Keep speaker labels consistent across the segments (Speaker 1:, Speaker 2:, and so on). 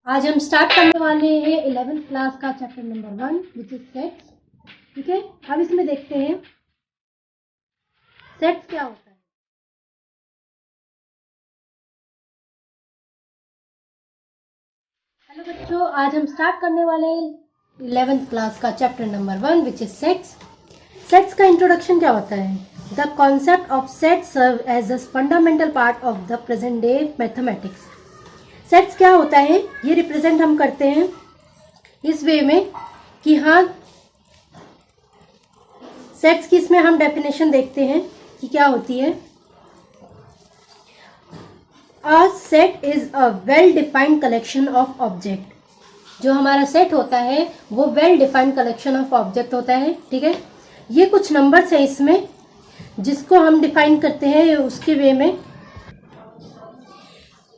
Speaker 1: आज हम स्टार्ट करने वाले हैं 11th क्लास का chapter number 1 which is sets. ठीक है, अब इसमें देखते हैं सेट्स क्या होता है। हेलो बच्चों, आज हम स्टार्ट करने वाले हैं 11th क्लास का chapter number 1 which is sets. Sets का इंट्रोडक्शन क्या होता है? The concept of set serve as a fundamental part of the present day mathematics. Sets क्या होता है, ये रिप्रेजेंट हम करते हैं इस वे में कि हाँ, सेट्स की इसमें हम डेफिनेशन देखते हैं कि क्या होती है। A set is a well defined collection of object. जो हमारा सेट होता है वो well defined collection of object होता है। ठीक है, ये कुछ नंबर्स है इसमें जिसको हम डिफाइन करते हैं उसके वे में।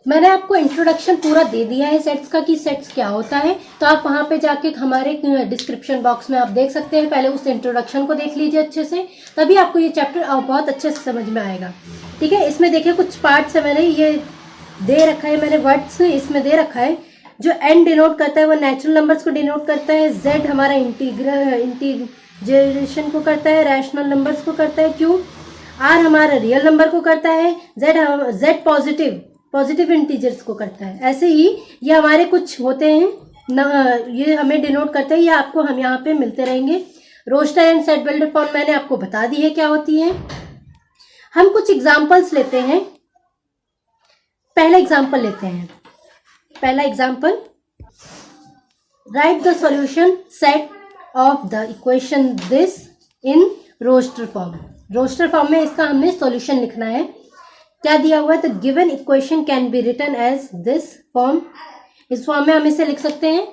Speaker 1: मैंने आपको इंट्रोडक्शन पूरा दे दिया है सेट्स का कि सेट्स क्या होता है, तो आप वहाँ पे जाके हमारे डिस्क्रिप्शन बॉक्स में आप देख सकते हैं। पहले उस इंट्रोडक्शन को देख लीजिए अच्छे से, तभी आपको ये चैप्टर बहुत अच्छे से समझ में आएगा। ठीक है, इसमें देखिए कुछ पार्ट्स है, मैंने ये दे रखा है, मैंने वर्ड्स इसमें दे रखा है। जो एन डिनोट करता है वो नेचुरल नंबर्स को डिनोट करता है, जेड हमारा इंटीग्रेशन को करता है, रैशनल नंबर्स को करता है, क्यू आर हमारा रियल नंबर को करता है, जेड पॉजिटिव इंटीजर्स को करता है। ऐसे ही ये हमारे कुछ होते हैं ये हमें डिनोट करते हैं, ये आपको हम यहाँ पे मिलते रहेंगे। Roster and set builder form मैंने आपको बता दी है क्या होती है। हम कुछ एग्जांपल्स लेते हैं। पहला एग्जांपल लेते हैं। पहला example, right the solution set of the equation this in roster form. Roster form में इसका हमने सॉल्यूशन लिखना है। क्या दिया हुआ है? तो given equation can be written as this form. इस फॉर्म में हम इसे लिख सकते हैं।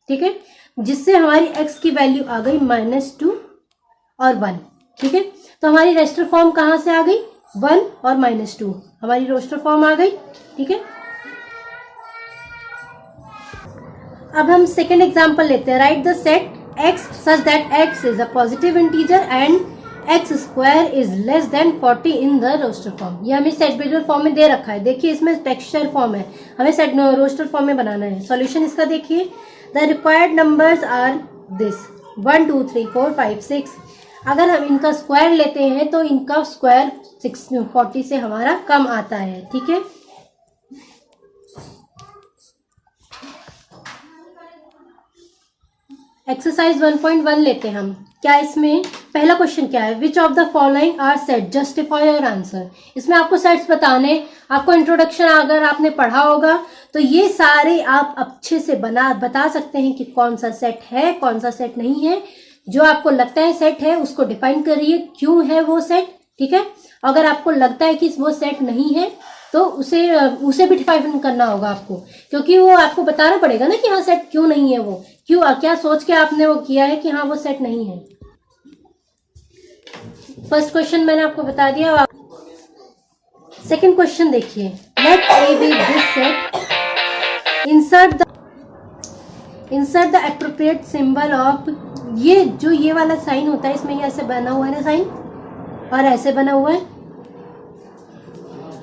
Speaker 1: ठीक है, जिससे हमारी x की वैल्यू आ गई -2 और 1। ठीक है, तो हमारी रोस्टर फॉर्म कहाँ से आ गई? 1 और -2 हमारी रोस्टर फॉर्म आ गई। ठीक है, अब हम सेकेंड एग्जाम्पल लेते हैं। Right the set x such that x is a positive integer and x square is less than 40 in the roster form. ये हमें सेट बिल्डर फॉर्म में दे रखा है। देखिए इसमें टेक्सचर फॉर्म है, हमें सेट रोस्टर फॉर्म में बनाना है। सॉल्यूशन इसका देखिए, the required numbers are this 1 2 3 4 5 6। अगर हम इनका स्क्वायर लेते हैं तो इनका स्क्वायर 40 से हमारा कम आता है। ठीक है, एक्सरसाइज 1.1 लेते हैं हम। क्या इसमें पहला क्वेश्चन क्या है? Which of the following are set, justify your answer. इसमें आपको सेट्स बताने, आपको इंट्रोडक्शन अगर आपने पढ़ा होगा तो ये सारे आप अच्छे से बता सकते हैं कि कौन सा सेट है कौन सा सेट नहीं है। जो आपको लगता है सेट है उसको डिफाइन करिए, क्यों है वो सेट। ठीक है, अगर आपको लगता है कि वो सेट नहीं है तो उसे भी डिफाइन करना होगा आपको, क्योंकि वो आपको बताना पड़ेगा ना कि हाँ सेट क्यों नहीं है, वो क्यों, क्या सोच के आपने वो किया है कि हाँ वो सेट नहीं है। फर्स्ट क्वेश्चन मैंने आपको बता दिया। सेकंड क्वेश्चन देखिए, let A B this set, insert the appropriate symbol of. ये वाला साइन होता है इसमें, ये ऐसे बना हुआ है ना साइन, और ऐसे बना हुआ है।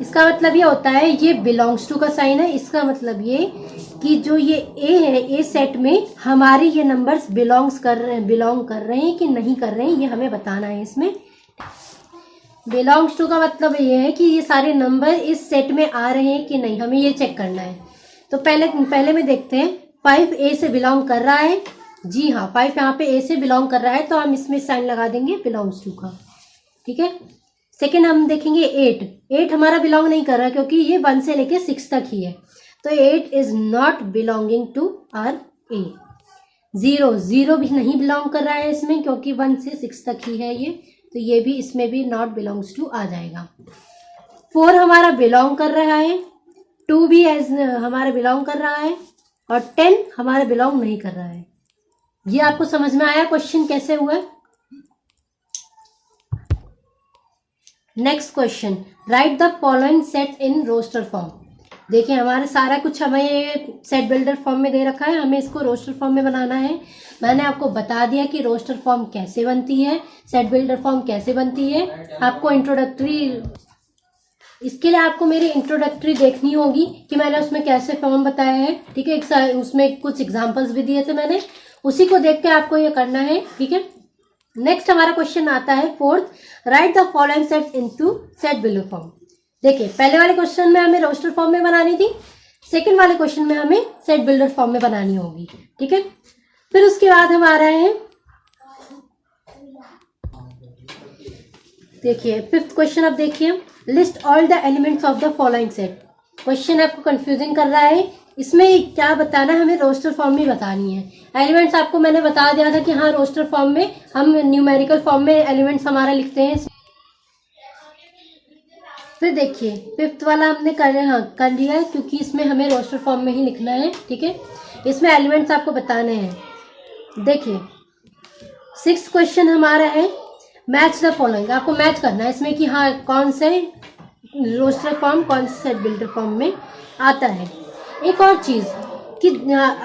Speaker 1: इसका मतलब ये होता है ये बिलोंग्स टू का साइन है। इसका मतलब ये कि जो ये ए है, ए सेट में हमारे ये नंबर्स बिलोंग कर रहे हैं कि नहीं कर रहे हैं, ये हमें बताना है। इसमें बिलोंग्स टू का मतलब ये है कि ये सारे नंबर इस सेट में आ रहे हैं कि नहीं, हमें ये चेक करना है। तो पहले में देखते हैं, 5 ए से बिलोंग कर रहा है। जी हाँ, 5 यहाँ पे ए से बिलोंग कर रहा है, तो हम इसमें साइन लगा देंगे बिलोंग्स टू का। ठीक है, सेकेंड हम देखेंगे 8 हमारा बिलोंग नहीं कर रहा है क्योंकि ये 1 से लेके 6 तक ही है, तो 8 is not belonging to R A. 0 भी नहीं बिलोंग कर रहा है इसमें क्योंकि 1 से 6 तक ही है ये, तो ये भी इसमें भी नॉट बिलोंग्स टू आ जाएगा। 4 हमारा बिलोंग कर रहा है, 2 भी एज हमारा बिलोंग कर रहा है, और 10 हमारा बिलोंग नहीं कर रहा है। ये आपको समझ में आया क्वेश्चन कैसे हुआ? Next question, right the following set in roster form. देखिए हमारा सारा कुछ हमें ये सेट बिल्डर फॉर्म में दे रखा है, हमें इसको रोस्टर फॉर्म में बनाना है। मैंने आपको बता दिया कि रोस्टर फॉर्म कैसे बनती है, सेट बिल्डर फॉर्म कैसे बनती है। आपको इसके लिए आपको मेरी इंट्रोडक्टरी देखनी होगी कि मैंने उसमें कैसे फॉर्म बताया है, ठीक है। उसमें कुछ एग्जांपल्स भी दिए थे मैंने, उसी को देख के आपको ये करना है, ठीक है। नेक्स्ट हमारा क्वेश्चन आता है fourth, right the following sets into set builder form. देखिए पहले वाले क्वेश्चन में हमें रोस्टर फॉर्म में बनानी थी, सेकंड वाले क्वेश्चन में हमें सेट बिल्डर फॉर्म में बनानी होगी, ठीक है। फिर उसके बाद हम आ रहे हैं, देखिए फिफ्थ क्वेश्चन। अब देखिए, list all the elements of the following set. Question आपको कंफ्यूजिंग कर रहा है, इसमें क्या बताना है, हमें रोस्टर फॉर्म में बतानी है। एलिमेंट्स आपको मैंने बता दिया था कि हाँ रोस्टर फॉर्म में हम न्यूमेरिकल फॉर्म में एलिमेंट्स हमारा लिखते हैं। फिर देखिए फिफ्थ वाला हमने कर लिया है, क्योंकि इसमें हमें रोस्टर फॉर्म में ही लिखना है, ठीक है। इसमें एलिमेंट्स आपको बताने हैं। देखिए सिक्स्थ क्वेश्चन हमारा है, मैच द फॉलोइंग। आपको मैच करना है इसमें कि हाँ कौन से रोस्टर फॉर्म कौन से सेट बिल्डर फॉर्म में आता है। एक और चीज़ कि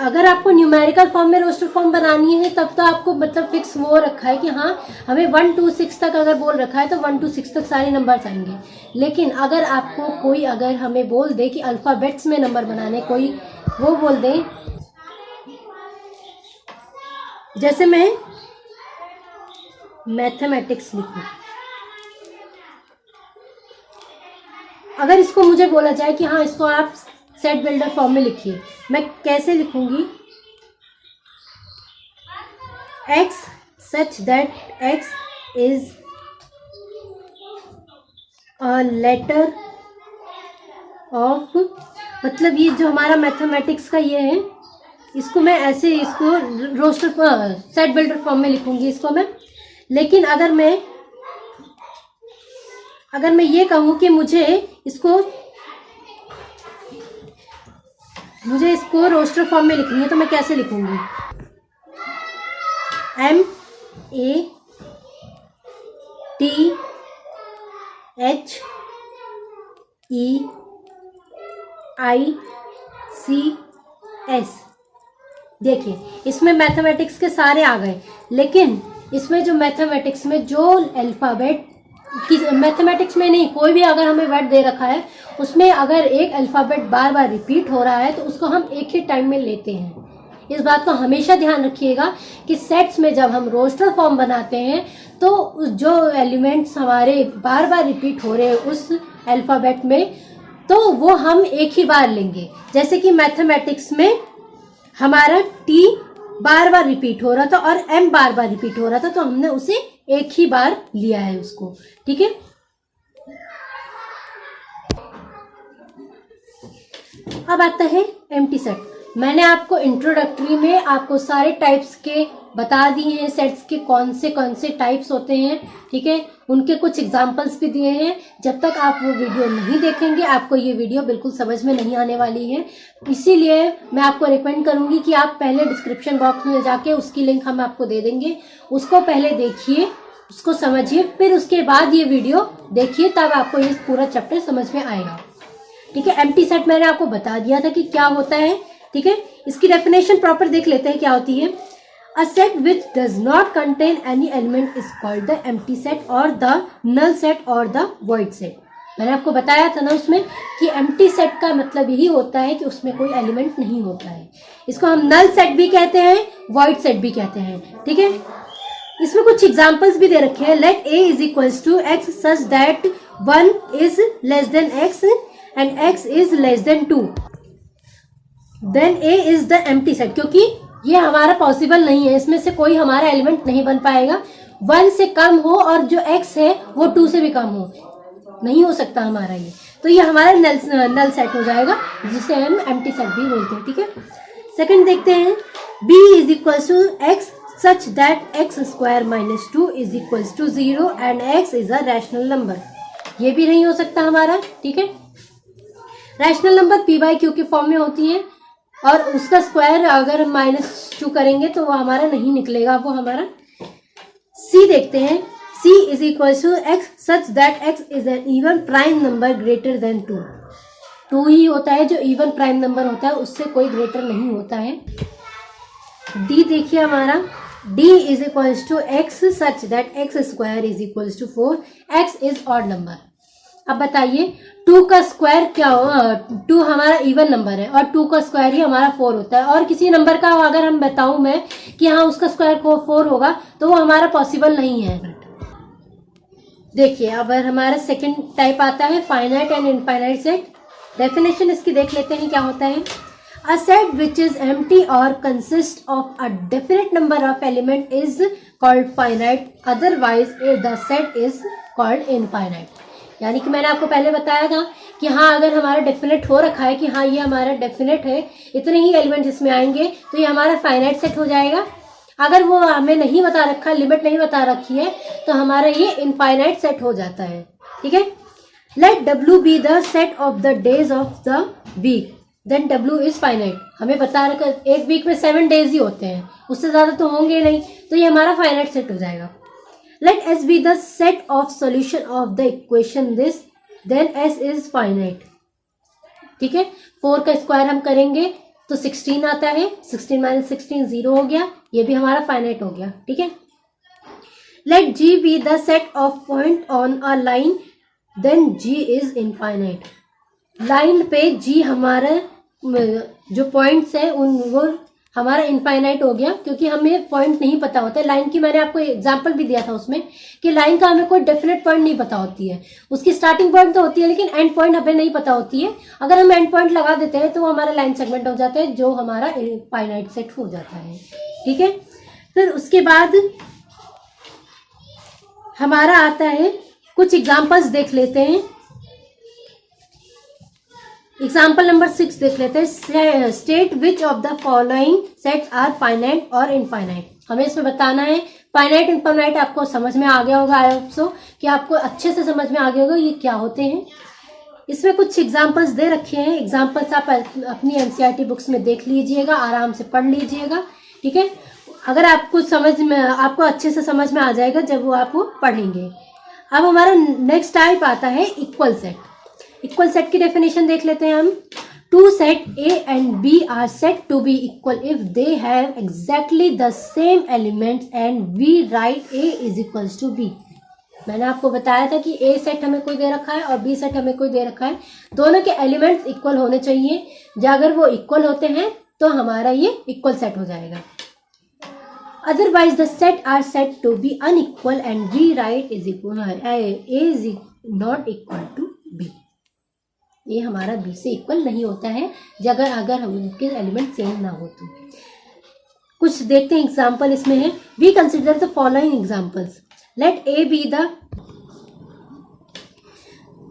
Speaker 1: अगर आपको न्यूमेरिकल फॉर्म में रोस्टर फॉर्म बनानी है तब तो आपको मतलब फिक्स वो रखा है कि हाँ हमें 1 to 6 तक अगर बोल रखा है तो 1 to 6 तक सारे नंबर्स आएंगे। लेकिन अगर आपको कोई अगर हमें बोल दे कि अल्फ़ाबेट्स में नंबर बनाने, कोई वो बोल दे, जैसे मैं मैथमेटिक्स लिखूं, अगर इसको मुझे बोला जाए कि हाँ इसको आप सेट बिल्डर फॉर्म में लिखिए, मैं कैसे लिखूंगी, x such that x is a letter of, मतलब ये जो हमारा मैथमेटिक्स का ये है, इसको मैं ऐसे इसको रोस्टर सेट बिल्डर फॉर्म में लिखूंगी इसको मैं। लेकिन अगर मैं ये कहूँ कि मुझे इसको रोस्टर फॉर्म में लिखनी है तो मैं कैसे लिखूंगी, MATHEICS। देखिए इसमें मैथमेटिक्स के सारे आ गए, लेकिन इसमें जो मैथमेटिक्स में जो अल्फ़ाबेट की, मैथमेटिक्स में नहीं, कोई भी अगर हमें वर्ड दे रखा है उसमें अगर एक अल्फ़ाबेट बार बार रिपीट हो रहा है तो उसको हम एक ही टाइम में लेते हैं। इस बात को हमेशा ध्यान रखिएगा कि सेट्स में जब हम रोस्टर फॉर्म बनाते हैं तो जो एलिमेंट्स हमारे बार बार रिपीट हो रहे हैं उस अल्फ़ाबेट में, तो वो हम एक ही बार लेंगे। जैसे कि मैथमेटिक्स में हमारा T बार बार रिपीट हो रहा था और M बार बार रिपीट हो रहा था, तो हमने उसे एक ही बार लिया है उसको, ठीक है। अब आता है एम्प्टी सेट। मैंने आपको इंट्रोडक्टरी में आपको सारे टाइप्स के बता दिए हैं, सेट्स के कौन से टाइप्स होते हैं, ठीक है। उनके कुछ एग्जांपल्स भी दिए हैं। जब तक आप वो वीडियो नहीं देखेंगे आपको ये वीडियो बिल्कुल समझ में नहीं आने वाली है। इसीलिए मैं आपको रिकमेंड करूंगी कि आप पहले डिस्क्रिप्शन बॉक्स में जाके उसकी लिंक हम आपको दे देंगे, उसको पहले देखिए, उसको समझिए, फिर उसके बाद ये वीडियो देखिए, तब आपको ये पूरा चैप्टर समझ में आएगा, ठीक है। एम्प्टी सेट मैंने आपको बता दिया था कि क्या होता है, ठीक है। इसकी डेफिनेशन प्रॉपर देख लेते हैं क्या होती है। A set which does not contain any element is called the empty set or the null set or the void set। मैंने आपको बताया था ना उसमें कि empty set का मतलब यही होता है कि उसमें कोई एलिमेंट नहीं होता है। इसको हम null set भी कहते हैं, void set भी कहते हैं, ठीक है। इसमें कुछ एग्जांपल्स भी दे रखे हैं। Let A is equals to X such that 1 is less than X and X is less than 2, then A is the empty set। क्योंकि ये हमारा पॉसिबल नहीं है, इसमें से कोई हमारा एलिमेंट नहीं बन पाएगा। 1 से कम हो और जो x है वो 2 से भी कम हो, नहीं हो सकता हमारा ये, तो ये हमारा नल सेट हो जाएगा, जिसे हम एम्प्टी सेट भी बोलते हैं, ठीक है। सेकंड देखते हैं, b is equal to x such that x square minus 2 is equal to 0 and x is a rational number. ये भी नहीं हो सकता हमारा, ठीक है। रैशनल नंबर p/q के फॉर्म में होती है और उसका स्क्वायर अगर -2 करेंगे तो वो हमारा नहीं निकलेगा, वो हमारा। C देखते हैं, C is equal to x such that x is an even prime number greater than 2। 2 ही होता है जो इवन प्राइम नंबर होता है, उससे कोई ग्रेटर नहीं होता है। D देखिए हमारा, D is equal to x such that x square is equal to 4, x is odd number. अब बताइए 2 का स्क्वायर क्या हो, 2 हमारा इवन नंबर है और 2 का स्क्वायर ही हमारा 4 होता है, और किसी नंबर का अगर हम बताऊं मैं कि हाँ उसका स्क्वायर 4 होगा तो वो हमारा पॉसिबल नहीं है। देखिए अब हमारा सेकंड टाइप आता है finite and infinite set. Definition इसकी देख लेते हैं क्या होता है। A set which is empty और consist of a definite number of element is called finite, otherwise the set is called infinite. यानी कि मैंने आपको पहले बताया था कि हाँ अगर हमारा डेफिनेट हो रखा है कि हाँ ये हमारा डेफिनेट है, इतने ही एलिमेंट इसमें आएंगे तो ये हमारा फाइनाइट सेट हो जाएगा। अगर वो हमें नहीं बता रखा, लिमिट नहीं बता रखी है, तो हमारा ये इनफाइनाइट सेट हो जाता है। ठीक है। Let W be the set of the days of the week, then W is finite. हमें बता रखा एक वीक में 7 डेज ही होते हैं, उससे ज्यादा तो होंगे नहीं, तो ये हमारा फाइनाइट सेट हो जाएगा। Let S be the set of solution of the equation this, then S is finite. ठीक है। 4 का स्क्वायर हम करेंगे तो 16 आता है, 16 माइनस 16 0 हो गया, ये भी हमारा फाइनाइट हो गया। ठीक है। Let G be the set of point on a line, then G is infinite. Line पे G हमारा जो पॉइंट्स है उन वो हमारा इनफाइनाइट हो गया, क्योंकि हमें पॉइंट नहीं पता होता है लाइन की। मैंने आपको एग्जांपल भी दिया था उसमें कि लाइन का हमें कोई डेफिनेट पॉइंट नहीं पता होती है, उसकी स्टार्टिंग पॉइंट तो होती है लेकिन एंड पॉइंट हमें नहीं पता होती है। अगर हम एंड पॉइंट लगा देते हैं तो वो हमारा लाइन सेगमेंट हो जाता है, जो हमारा फाइनाइट सेट हो जाता है। ठीक है। फिर उसके बाद हमारा आता है, कुछ एग्जाम्पल्स देख लेते हैं। एग्जाम्पल नंबर 6 देख लेते हैं। State which of the following sets are finite और इनफाइनाइट। हमें इसमें बताना है फाइनाइट इनफाइनाइट। आपको समझ में आ गया होगा, आई होप सो कि आपको अच्छे से समझ में आ गया होगा ये क्या होते हैं। इसमें कुछ एग्जाम्पल्स दे रखे हैं, एग्जाम्पल्स आप अपनी एनसीईआरटी बुक्स में देख लीजिएगा, आराम से पढ़ लीजिएगा। ठीक है। अगर आपको समझ में, आपको अच्छे से समझ में आ जाएगा जब वो आप पढ़ेंगे। अब हमारा नेक्स्ट टाइप आता है इक्वल सेट। इक्वल सेट की डेफिनेशन देख लेते हैं हम। Two set A and B are said to be equal if they have exactly the same elements and we write A is equals to B। मैंने आपको बताया था कि A सेट हमें कोई दे रखा है और B सेट हमें कोई दे रखा है, दोनों के एलिमेंट्स इक्वल होने चाहिए। जब अगर वो इक्वल होते हैं तो हमारा ये इक्वल सेट हो जाएगा। Otherwise the set are said to be unequal and we write is equal A is not equal to B। ये हमारा B से इक्वल नहीं होता है अगर हम उनके एलिमेंट सेम ना हो तो। कुछ देखते हैं एग्जाम्पल इसमें है। We consider the following examples. Let A be the,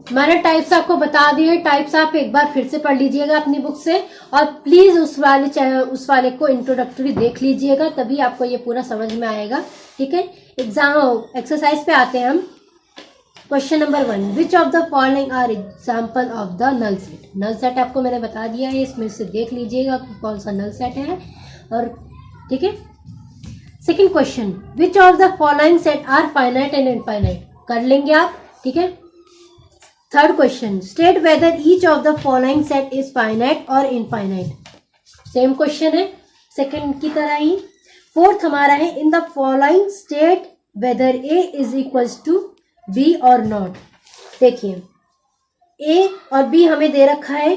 Speaker 1: मैंने टाइप्स आपको बता दिए, टाइप्स आप एक बार फिर से पढ़ लीजिएगा अपनी बुक से, और प्लीज उस वाले को इंट्रोडक्टरी देख लीजिएगा, तभी आपको ये पूरा समझ में आएगा। ठीक है। एग्जाम एक्सरसाइज पे आते हैं हम। Question number 1, which of the following are example of the null set. Null set आपको मैंने बता दिया है, इसमें से देख लीजिएगा कौन सा नल सेट है। और ठीक है। Second question, which of the following set are finite and infinite, कर लेंगे आप। ठीक है। Third question, state whether each of the following set is finite और इनफाइनाइट। सेम क्वेश्चन है सेकेंड की तरह ही। फोर्थ हमारा है, in the following state whether A is equals to B और नॉट। देखिए A और B हमें दे रखा है,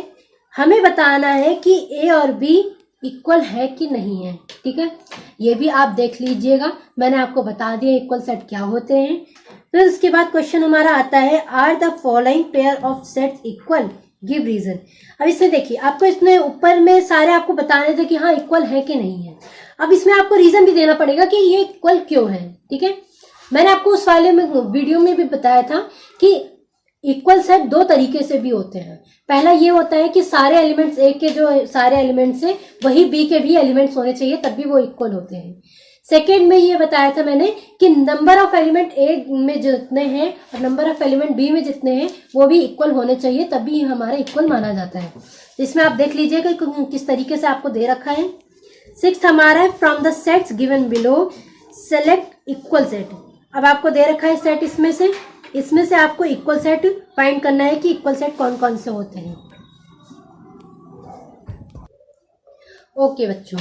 Speaker 1: हमें बताना है कि A और B इक्वल है कि नहीं है। ठीक है। ये भी आप देख लीजिएगा, मैंने आपको बता दिया इक्वल सेट क्या होते हैं। फिर उसके बाद क्वेश्चन हमारा आता है, are the following pair of sets equal, give reason. अब इसमें देखिए आपको इसमें ऊपर में सारे आपको बताने थे कि हाँ इक्वल है कि नहीं है। अब इसमें आपको रीजन भी देना पड़ेगा कि ये इक्वल क्यों है। ठीक है। मैंने आपको उस वाले में वीडियो में भी बताया था कि इक्वल सेट दो तरीके से भी होते हैं। पहला ये होता है कि सारे एलिमेंट्स A के जो सारे एलिमेंट्स है वही B के भी एलिमेंट्स होने चाहिए, तब भी वो इक्वल होते हैं। सेकेंड में ये बताया था मैंने कि नंबर ऑफ एलिमेंट A में जितने हैं और नंबर ऑफ एलिमेंट B में जितने हैं वो भी इक्वल होने चाहिए, तभी हमारा इक्वल माना जाता है। इसमें आप देख लीजिएगा किस तरीके से आपको दे रखा है। सिक्स्थ हमारा है, from the sets given below select equal set. अब आपको दे रखा है सेट, इसमें से आपको इक्वल सेट फाइंड करना है कि इक्वल सेट कौन कौन से होते हैं। ओके बच्चों,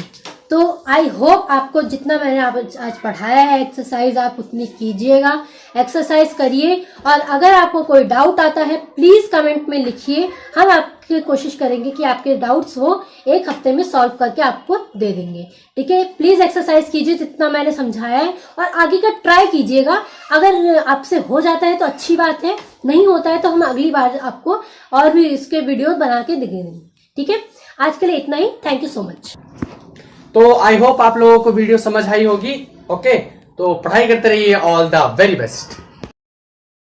Speaker 1: तो आई होप आपको जितना मैंने आज पढ़ाया है एक्सरसाइज आप उतनी कीजिएगा, एक्सरसाइज करिए। और अगर आपको कोई डाउट आता है प्लीज कमेंट में लिखिए, हम आपकी कोशिश करेंगे कि आपके डाउट्स हो 1 हफ्ते में सॉल्व करके आपको दे देंगे। ठीक है, प्लीज एक्सरसाइज कीजिए जितना मैंने समझाया है और आगे का ट्राई कीजिएगा। अगर आपसे हो जाता है तो अच्छी बात है, नहीं होता है तो हम अगली बार आपको और भी इसके वीडियो बना के दिखाएंगे। ठीक है, आज के लिए इतना ही। Thank you so much.
Speaker 2: तो आई होप आप लोगों को वीडियो समझ आई होगी। ओके, तो पढ़ाई करते रहिए। All the very best.